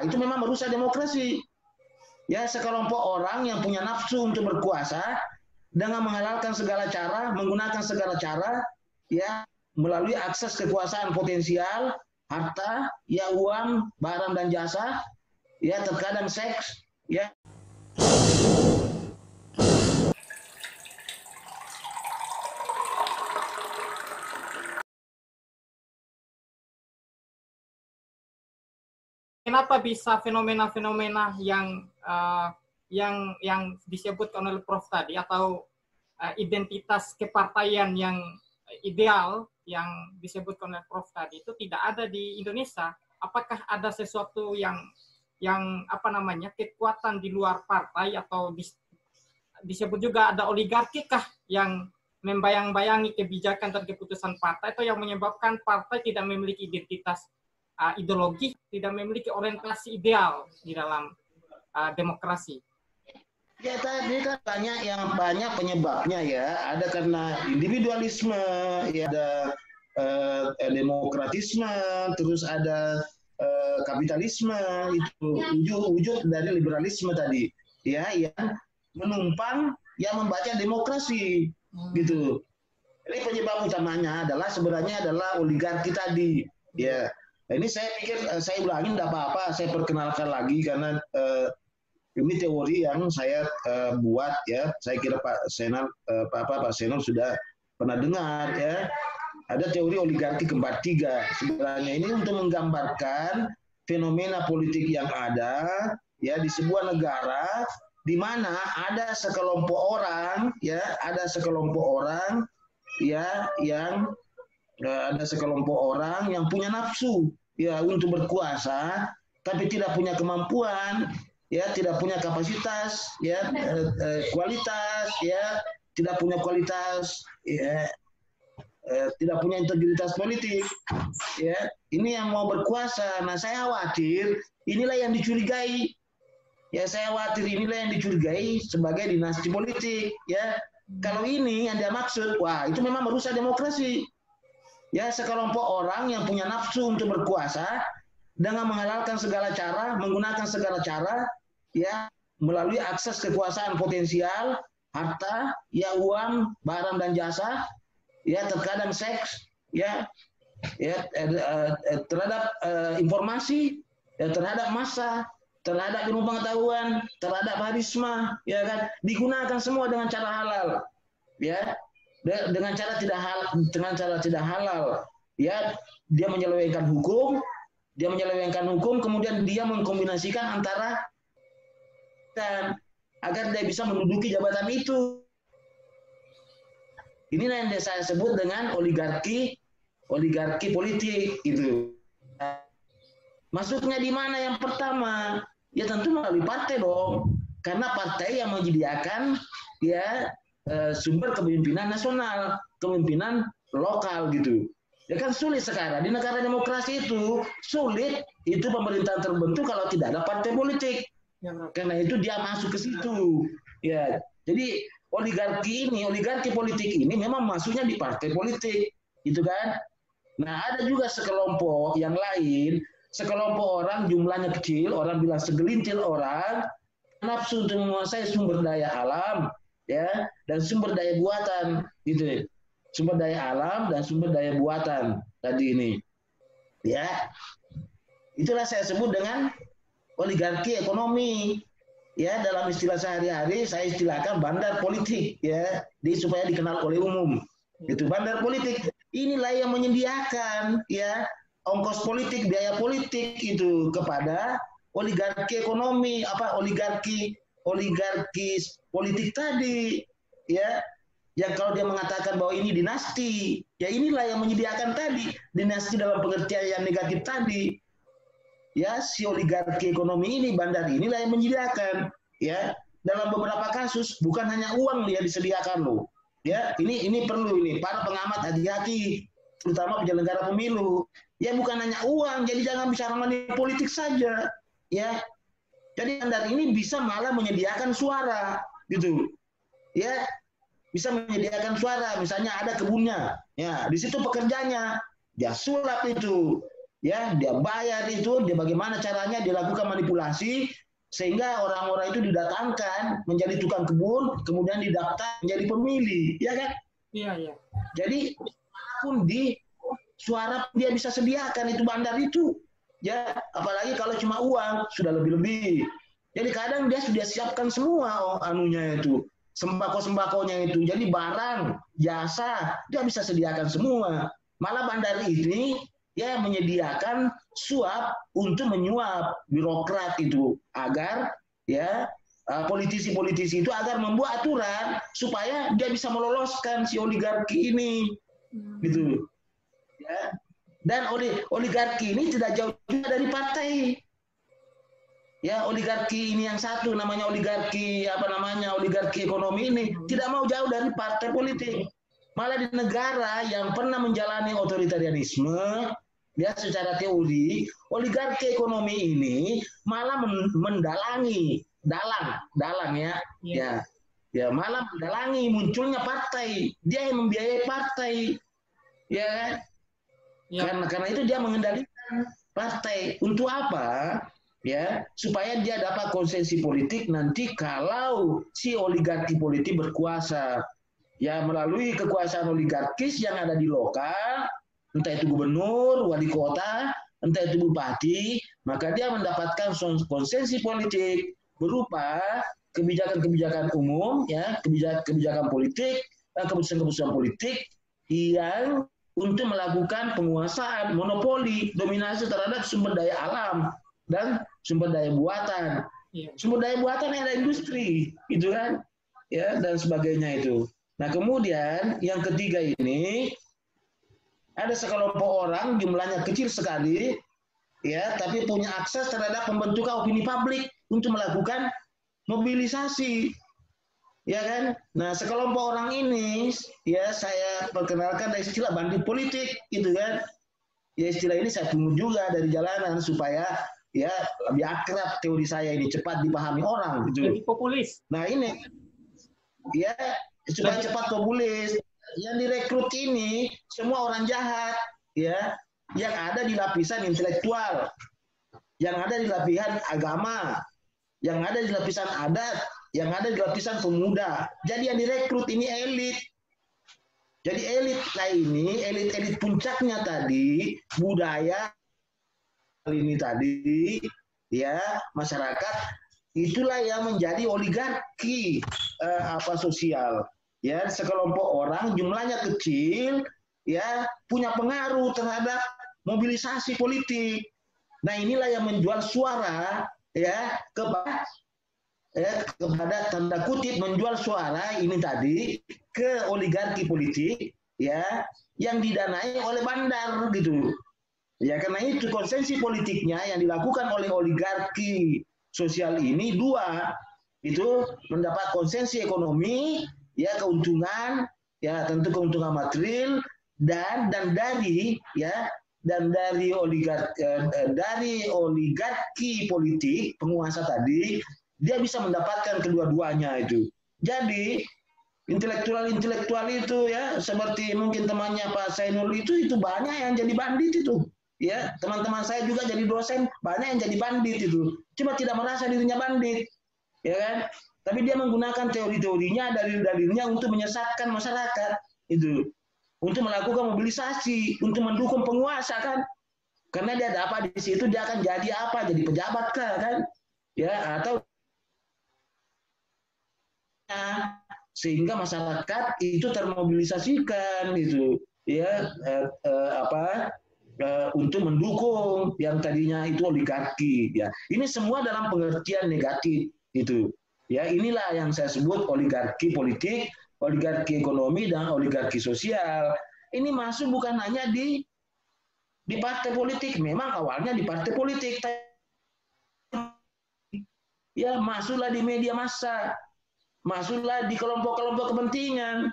Itu memang merusak demokrasi. Ya, sekelompok orang yang punya nafsu untuk berkuasa dengan menghalalkan segala cara, menggunakan segala cara, ya, melalui akses kekuasaan potensial, harta, ya, uang, barang dan jasa, ya, terkadang seks, ya. Kenapa bisa fenomena-fenomena yang disebutkan oleh Prof tadi, atau identitas kepartaian yang ideal yang disebutkan oleh Prof tadi itu tidak ada di Indonesia? Apakah ada sesuatu yang apa namanya, kekuatan di luar partai, atau disebut juga ada oligarki kah yang membayang-bayangi kebijakan dan keputusan partai, atau yang menyebabkan partai tidak memiliki identitas ideologi, tidak memiliki orientasi ideal di dalam demokrasi? Ya, tadi kan banyak penyebabnya, ya. Ada karena individualisme, ya, ada demokratisme, terus ada kapitalisme, itu wujud dari liberalisme tadi, ya, yang menumpang, yang membaca demokrasi, gitu. Ini penyebab utamanya sebenarnya adalah oligarki tadi, ya. Nah, ini saya pikir saya ulangin, tidak apa-apa, saya perkenalkan lagi karena ini teori yang saya buat, ya. Saya kira Pak Senol sudah pernah dengar, ya. Ada teori oligarki kembar tiga. Sebenarnya ini untuk menggambarkan fenomena politik yang ada, ya, di sebuah negara di mana ada sekelompok orang, ya, ya, yang ada sekelompok orang yang punya nafsu, ya, untuk berkuasa, tapi tidak punya kemampuan, ya, tidak punya kapasitas, ya, kualitas, ya, tidak punya kualitas, ya, tidak punya integritas politik, ya. Ini yang mau berkuasa. Nah, saya khawatir inilah yang dicurigai, ya. Saya khawatir inilah yang dicurigai sebagai dinasti politik, ya. Kalau ini yang dia maksud, wah, itu memang merusak demokrasi. Ya, sekelompok orang yang punya nafsu untuk berkuasa dengan menghalalkan segala cara, menggunakan segala cara, ya, melalui akses kekuasaan potensial, harta, ya, uang, barang dan jasa, ya, terkadang seks, ya, terhadap informasi, ya, terhadap massa, terhadap ilmu pengetahuan, terhadap harisma, ya kan, digunakan semua dengan cara halal, ya. Dengan cara tidak halal, ya. Dia menyelewengkan hukum, kemudian dia mengkombinasikan antara dan agar dia bisa menduduki jabatan itu. Inilah yang saya sebut dengan oligarki politik, itu. Masuknya di mana yang pertama? Ya, tentu melalui partai dong, karena partai yang menyediakan, ya, sumber kepemimpinan nasional, kepemimpinan lokal, gitu. Ya kan sulit sekarang di negara demokrasi itu, sulit itu pemerintahan terbentuk kalau tidak ada partai politik. Karena itu dia masuk ke situ, ya. Jadi oligarki politik ini memang masuknya di partai politik, gitu kan. Nah, ada juga sekelompok yang lain, sekelompok orang jumlahnya kecil, orang bilang segelintir orang, nafsu untuk menguasai sumber daya alam, ya, dan sumber daya buatan, gitu. Sumber daya alam dan sumber daya buatan tadi ini, ya. Itulah saya sebut dengan oligarki ekonomi, ya. Dalam istilah sehari-hari saya istilahkan bandar politik, ya, supaya dikenal oleh umum. Itu bandar politik. Inilah yang menyediakan, ya, ongkos politik, biaya politik itu kepada oligarki ekonomi, oligarki politik tadi, ya. Yang kalau dia mengatakan bahwa ini dinasti, ya inilah yang menyediakan tadi, dinasti dalam pengertian yang negatif tadi. Ya, si oligarki ekonomi ini, bandar inilah yang menyediakan, ya. Dalam beberapa kasus bukan hanya uang dia disediakan loh, ya. Ini perlu para pengamat hati-hati, terutama penyelenggara pemilu. Ya, bukan hanya uang, jadi jangan bicara money politik saja, ya. Jadi bandar ini bisa malah menyediakan suara, gitu, ya. Bisa menyediakan suara, misalnya ada kebunnya, ya, di situ pekerjanya dia sulap itu, Ya, dia bayar itu, dia bagaimana caranya dilakukan manipulasi sehingga orang-orang itu didatangkan menjadi tukang kebun, kemudian didaftar menjadi pemilih, ya kan? Iya, iya. Jadi pun di suara dia bisa sediakan itu bandar itu, ya, apalagi kalau cuma uang sudah lebih-lebih. Jadi kadang dia sudah siapkan semua anunya itu, sembako-sembakonya itu. Jadi barang, jasa dia bisa sediakan semua. Malah bandar ini ya menyediakan suap untuk menyuap birokrat itu agar ya politisi-politisi itu agar membuat aturan supaya dia bisa meloloskan si oligarki ini gitu ya. Dan oligarki ini tidak jauh juga dari partai ya. Oligarki ini yang satu namanya oligarki oligarki ekonomi ini tidak mau jauh dari partai politik. Malah di negara yang pernah menjalani otoritarianisme ya, secara teori oligarki ekonomi ini malah mendalangi dalang ya malah mendalangi munculnya partai. Dia yang membiayai partai ya. Karena itu dia mengendalikan partai untuk apa ya, supaya dia dapat konsensi politik nanti kalau si oligarki politik berkuasa ya, melalui kekuasaan oligarkis yang ada di lokal, entah itu gubernur, wali kota, entah itu bupati, maka dia mendapatkan konsensi politik berupa kebijakan-kebijakan umum, ya, kebijakan politik, keputusan-keputusan politik yang untuk melakukan penguasaan, monopoli, dominasi terhadap sumber daya alam dan sumber daya buatan. Sumber daya buatan ada industri, gitu kan, ya, dan sebagainya itu. Nah, kemudian yang ketiga ini ada sekelompok orang jumlahnya kecil sekali ya, tapi punya akses terhadap pembentukan opini publik untuk melakukan mobilisasi. Ya kan? Nah, sekelompok orang ini ya saya perkenalkan dari istilah bandit politik gitu kan. Ya, istilah ini saya pungut juga dari jalanan supaya ya lebih akrab teori saya ini cepat dipahami orang gitu. Jadi populis. Nah, ini ya supaya cepat populis. Yang direkrut ini semua orang jahat ya, yang ada di lapisan intelektual, yang ada di lapisan agama, yang ada di lapisan adat, yang ada di lapisan pemuda. Jadi yang direkrut ini elit. Jadi elit ini, elit puncaknya tadi budaya ini tadi ya, masyarakat itulah yang menjadi oligarki sosial. Ya, sekelompok orang jumlahnya kecil ya, punya pengaruh terhadap mobilisasi politik. Nah, inilah yang menjual suara ya kepada tanda kutip menjual suara ini tadi ke oligarki politik ya, yang didanai oleh bandar gitu. Ya, karena itu konsensi politiknya yang dilakukan oleh oligarki sosial ini dua, itu mendapat konsensi ekonomi ya, keuntungan ya, tentu keuntungan material dan dari oligarki politik penguasa tadi dia bisa mendapatkan kedua-duanya itu. Jadi intelektual itu ya, seperti mungkin temannya Pak Sainul itu banyak yang jadi bandit itu. Ya, teman-teman saya juga jadi dosen, banyak yang jadi bandit itu. Cuma tidak merasa dirinya bandit. Ya kan? Tapi dia menggunakan teori-teorinya, dalil-dalilnya untuk menyesatkan masyarakat itu, untuk melakukan mobilisasi, untuk mendukung penguasa kan, karena dia ada apa di situ, dia akan jadi apa, jadi pejabat kan, ya, atau sehingga masyarakat itu termobilisasikan itu, ya, untuk mendukung yang tadinya itu oligarki, ya. Ini semua dalam pengertian negatif itu. Ya, inilah yang saya sebut oligarki politik, oligarki ekonomi, dan oligarki sosial. Ini masuk bukan hanya di partai politik, memang awalnya di partai politik. Ya, masuklah di media massa, masuklah di kelompok-kelompok kepentingan.